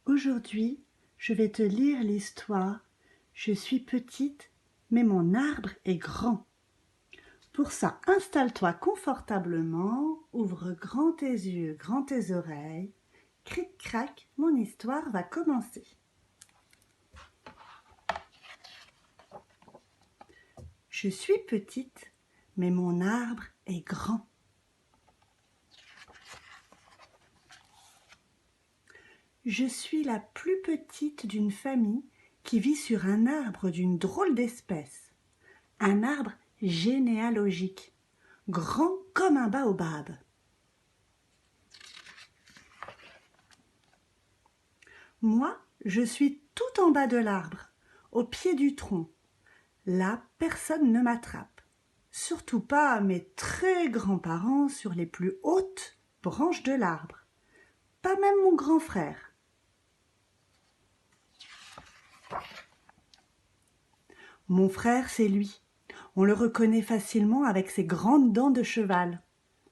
Aujourd'hui, je vais te lire l'histoire « Je suis petite, mais mon arbre est grand ». Pour ça, installe-toi confortablement, ouvre grand tes yeux, grand tes oreilles. Cric-crac, mon histoire va commencer. Je suis petite, mais mon arbre est grand. Je suis la plus petite d'une famille qui vit sur un arbre d'une drôle d'espèce. Un arbre généalogique, grand comme un baobab. Moi, je suis tout en bas de l'arbre, au pied du tronc. Là, personne ne m'attrape. Surtout pas mes très grands-parents sur les plus hautes branches de l'arbre. Pas même mon grand frère. Mon frère, c'est lui. On le reconnaît facilement avec ses grandes dents de cheval.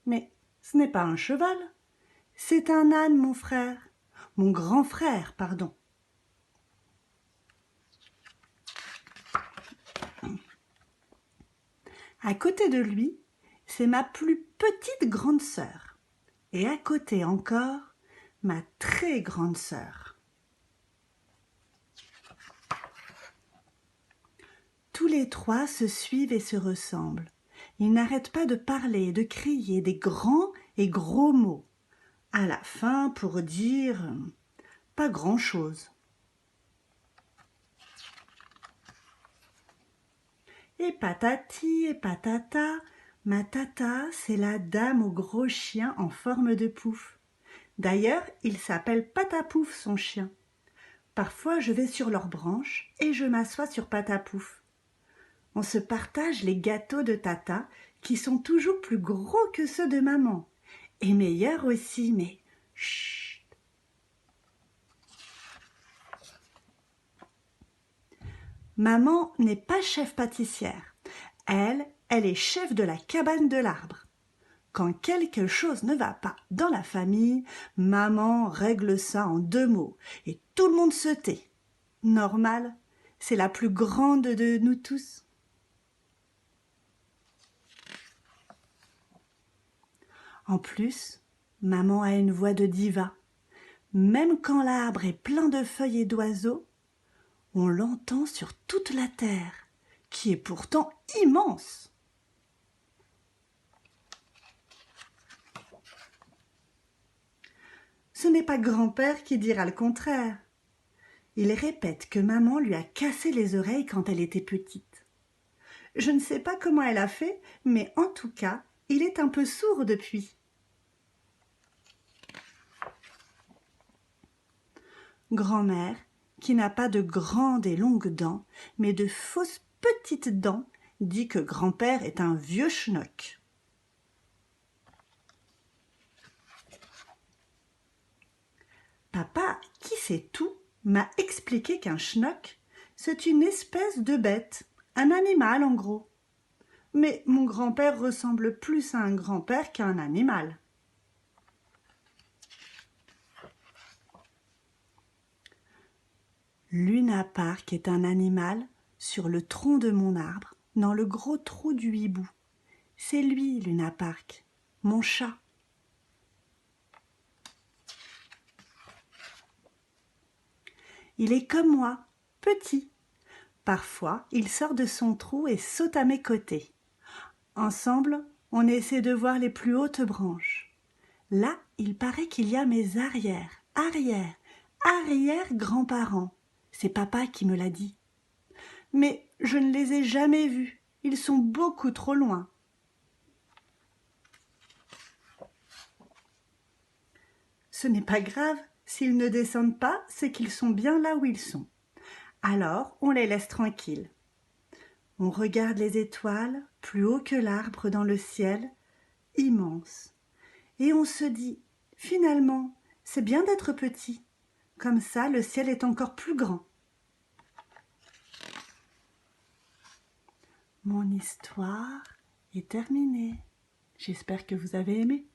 Mais ce n'est pas un cheval. C'est un âne, mon frère. Mon grand frère, pardon. À côté de lui, c'est ma plus petite grande sœur. Et à côté encore, ma très grande sœur. Tous les trois se suivent et se ressemblent. Ils n'arrêtent pas de parler, de crier des grands et gros mots. À la fin, pour dire pas grand-chose. Et patati et patata, ma tata, c'est la dame au gros chien en forme de pouf. D'ailleurs, il s'appelle Patapouf, son chien. Parfois, je vais sur leurs branches et je m'assois sur Patapouf. On se partage les gâteaux de tata qui sont toujours plus gros que ceux de maman. Et meilleurs aussi, mais chut. Maman n'est pas chef pâtissière. Elle est chef de la cabane de l'arbre. Quand quelque chose ne va pas dans la famille, maman règle ça en 2 mots et tout le monde se tait. Normal, c'est la plus grande de nous tous. En plus, maman a une voix de diva. Même quand l'arbre est plein de feuilles et d'oiseaux, on l'entend sur toute la terre, qui est pourtant immense. Ce n'est pas grand-père qui dira le contraire. Il répète que maman lui a cassé les oreilles quand elle était petite. Je ne sais pas comment elle a fait, mais en tout cas, il est un peu sourd depuis. Grand-mère, qui n'a pas de grandes et longues dents, mais de fausses petites dents, dit que grand-père est un vieux schnock. Papa, qui sait tout, m'a expliqué qu'un schnock, c'est une espèce de bête, un animal en gros. Mais mon grand-père ressemble plus à un grand-père qu'à un animal. Luna Park est un animal sur le tronc de mon arbre, dans le gros trou du hibou. C'est lui, Luna Park, mon chat. Il est comme moi, petit. Parfois, il sort de son trou et saute à mes côtés. Ensemble, on essaie de voir les plus hautes branches. Là, il paraît qu'il y a mes arrière-grands-parents. C'est papa qui me l'a dit. Mais je ne les ai jamais vus. Ils sont beaucoup trop loin. Ce n'est pas grave. S'ils ne descendent pas, c'est qu'ils sont bien là où ils sont. Alors, on les laisse tranquilles. On regarde les étoiles, plus haut que l'arbre dans le ciel, immense. Et on se dit, finalement, c'est bien d'être petit. Comme ça, le ciel est encore plus grand. Mon histoire est terminée. J'espère que vous avez aimé.